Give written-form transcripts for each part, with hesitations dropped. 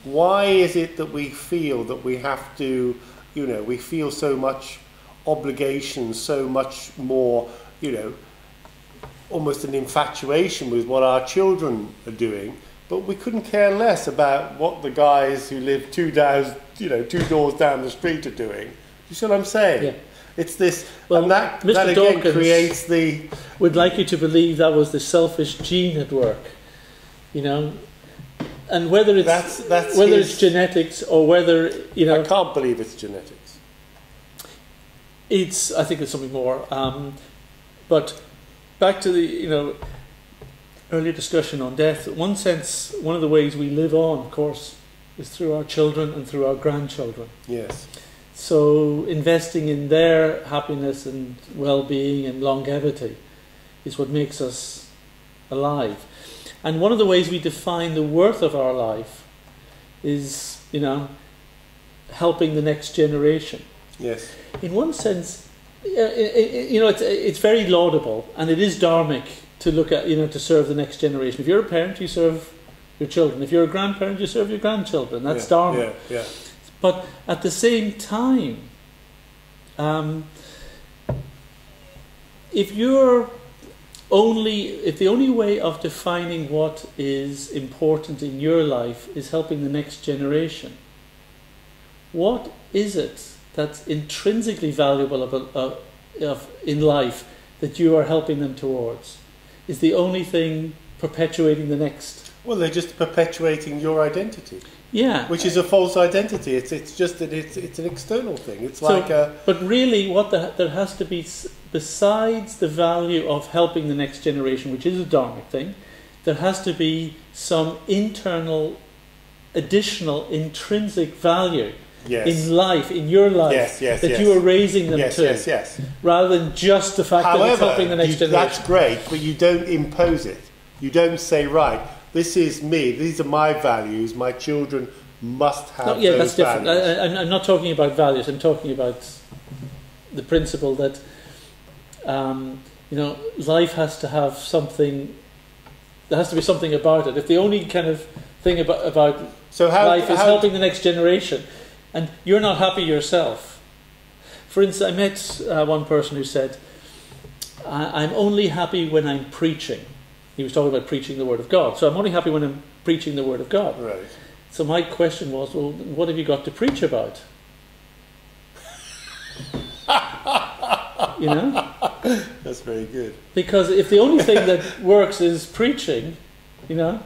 why is it that we feel that we have to, we feel so much obligation, so much more, almost an infatuation with what our children are doing, but we couldn't care less about what the guys who live two doors down the street are doing. You see what I'm saying? Yeah. It's this, well, and that Mr. again Dawkins creates the... would like you to believe that was the selfish gene at work, and whether it's it's genetics or whether I can't believe it's genetics. I think it's something more. But back to the earlier discussion on death. In one sense, one of the ways we live on, of course, is through our children and through our grandchildren. Yes. So investing in their happiness and well-being and longevity is what makes us alive. And one of the ways we define the worth of our life is, helping the next generation. Yes. In one sense, it's very laudable and it is dharmic to look at, to serve the next generation. If you're a parent, you serve your children. If you're a grandparent, you serve your grandchildren. That's dharmic. Yeah. But at the same time, if the only way of defining what is important in your life is helping the next generation, what is it that's intrinsically valuable in life that you are helping them towards? Is the only thing perpetuating the next? Well, they're just perpetuating your identity. Yeah, which is a false identity. It's just that it's an external thing. It's like a. But really, there has to be, besides the value of helping the next generation, which is a dharmic thing, there has to be some internal, additional, intrinsic value. Yes. In life, in your life, that you are raising them to. Yes. Rather than just the fact that it's helping the next generation. That's great, but you don't impose it. You don't say, right, this is me, these are my values, my children must have those that's different. values. I'm not talking about values, I'm talking about the principle that, life has to have something, there has to be something about it. If the only kind of thing about life is helping the next generation, and you're not happy yourself. For instance, I met one person who said, I'm only happy when I'm preaching. He was talking about preaching the Word of God. So I'm only happy when I'm preaching the Word of God. Right. So my question was, well, what have you got to preach about? That's very good. Because if the only thing that works is preaching, then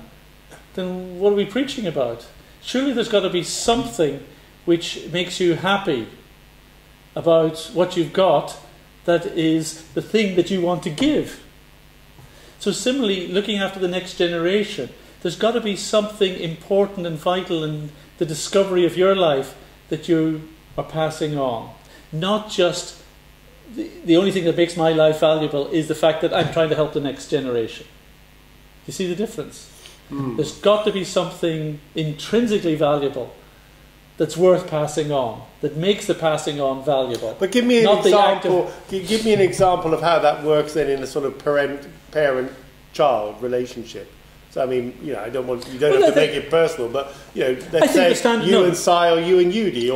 what are we preaching about? Surely there's got to be something which makes you happy about what you've got, that is the thing that you want to give. So similarly, looking after the next generation, there's got to be something important and vital in the discovery of your life that you are passing on. Not just the only thing that makes my life valuable is the fact that I'm trying to help the next generation. You see the difference? There's got to be something intrinsically valuable that's worth passing on, that makes the passing on valuable. But give me an example. Give me an example of how that works then in a sort of parent-child relationship. So I mean, I don't want you don't have to make it personal, but let's say you and Si or you and Yudi,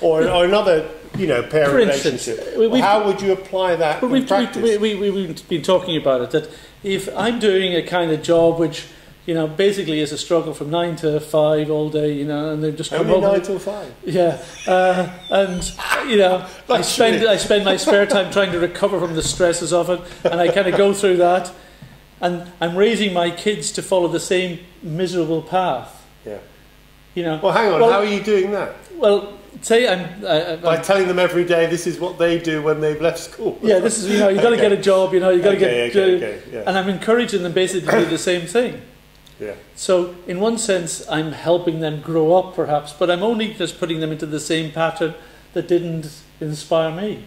or another parent relationship. How would you apply that in practice? We've been talking about it, that if I'm doing a kind of job which basically is a struggle from 9 to 5 all day, and they've just come home. Only 9 till 5. Yeah, and I spend my spare time trying to recover from the stresses of it, and I kind of go through that, and I'm raising my kids to follow the same miserable path. Yeah. Well, hang on. How are you doing that? Well, say by telling them every day this is what they do when they've left school. Yeah, this is you've got to get a job. You've got to get. Yeah. And I'm encouraging them basically to do the same thing. Yeah. So in one sense I'm helping them grow up perhaps, but I'm only just putting them into the same pattern that didn't inspire me.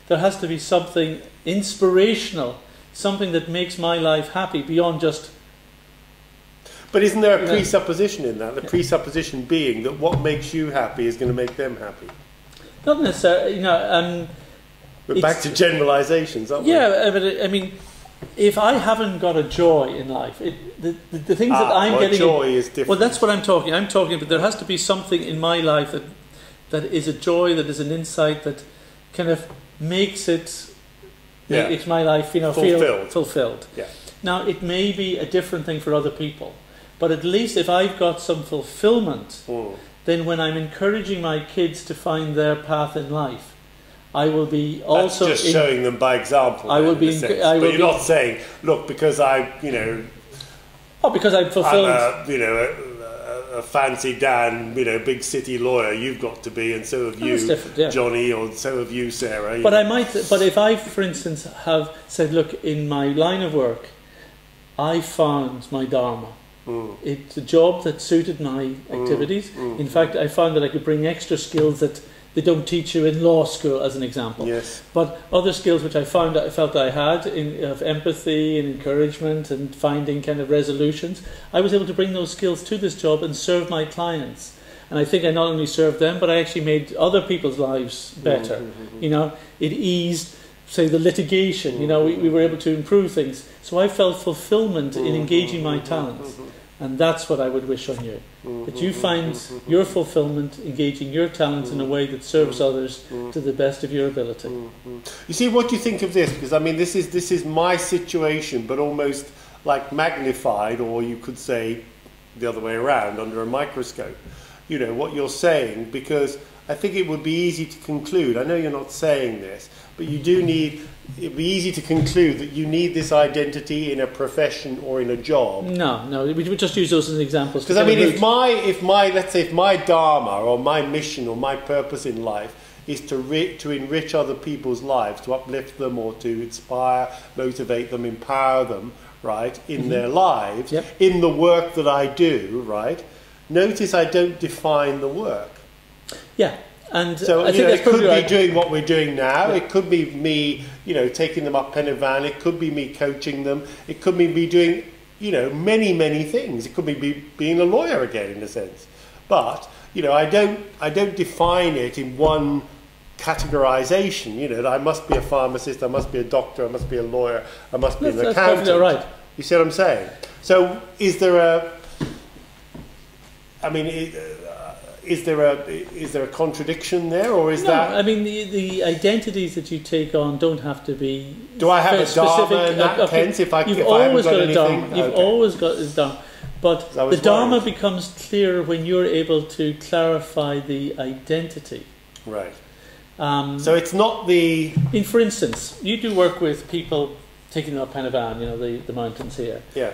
There has to be something inspirational, something that makes my life happy beyond just... But isn't there a presupposition in that? The presupposition being that what makes you happy is going to make them happy. Not necessarily, We're back to generalisations, aren't we? Yeah, but I mean, if I haven't got a joy in life, the things that I'm getting... joy is different. Well, that's what I'm talking. I'm talking about there has to be something in my life that is a joy, that is an insight, that kind of makes my life, feel fulfilled. Yeah. Now, it may be a different thing for other people, but at least if I've got some fulfillment, then when I'm encouraging my kids to find their path in life, I will be also... That's just showing them by example. I will be... but you're not saying, look, because because I'm fulfilled... I'm a fancy Dan, big city lawyer, you've got to be, and so have you, Johnny, or so have you, Sarah. But if I, for instance, have said, look, in my line of work, I found my Dharma. It's a job that suited my activities. In fact, I found that I could bring extra skills that they don't teach you in law school, as an example. Yes. But other skills which I felt I had of empathy and encouragement and finding kind of resolutions, I was able to bring those skills to this job and serve my clients. And I think I not only served them, but I actually made other people's lives better. It eased, say, the litigation. We were able to improve things. So I felt fulfillment in engaging my talents. And that's what I would wish on you. That you find your fulfillment engaging your talents in a way that serves others to the best of your ability. You see, what do you think of this? Because, this is my situation, but almost like magnified, or you could say the other way around, under a microscope. What you're saying, because I think it would be easy to conclude, I know you're not saying this, but it'd be easy to conclude that you need this identity in a profession or in a job. No, we would just use those as examples. Because if my Dharma or my mission or my purpose in life is to enrich other people's lives, to uplift them or to inspire, motivate them, empower them, right, in their lives, in the work that I do, right, notice I don't define the work. Yeah. And so it could be doing what we're doing now. Yeah. It could be me, taking them up Penavan. It could be me coaching them. It could be me doing, many things. It could be being a lawyer again, in a sense. But I don't define it in one categorization. That I must be a pharmacist. I must be a doctor. I must be a lawyer. I must be an accountant. That's perfectly right. You see what I'm saying? So is there a contradiction there, or is that? The identities that you take on don't have to be. Do I have a Dharma in that sense? If I haven't got anything, you've always got a Dharma, but the Dharma becomes clearer when you're able to clarify the identity. Right. So it's not the. For instance, you do work with people taking up Penavan, the mountains here. Yeah.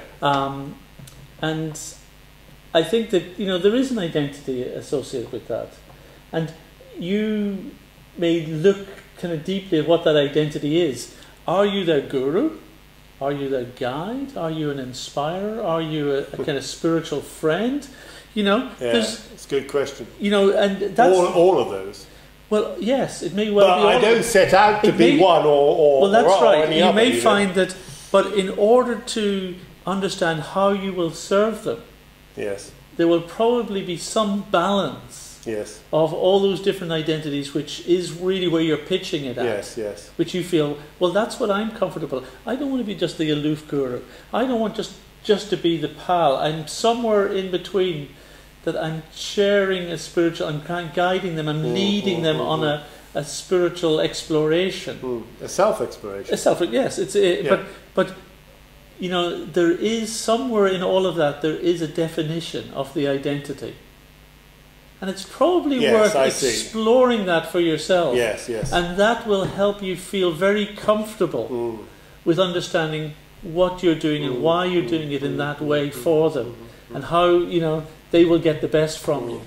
And I think that there is an identity associated with that, and you may look kind of deeply at what that identity is. Are you their guru? Are you their guide? Are you an inspirer? Are you a kind of spiritual friend? It's a good question. And that's all of those. Well, yes, it may well be. But I don't set out to be one or. Well, that's right. You may find that, but in order to understand how you will serve them. Yes. There will probably be some balance of all those different identities, which is really where you're pitching it at. Yes. Which you feel, well, that's what I'm comfortable. I don't want to be just the aloof guru. I don't want just to be the pal. I'm somewhere in between, that I'm sharing a spiritual, I'm kind of guiding them, I'm leading them on a spiritual exploration. A self-exploration. Yes. But there is somewhere in all of that, there is a definition of the identity. And it's probably worth exploring that for yourself. Yes. And that will help you feel very comfortable with understanding what you're doing and why you're doing it in that way for them. And how, they will get the best from you.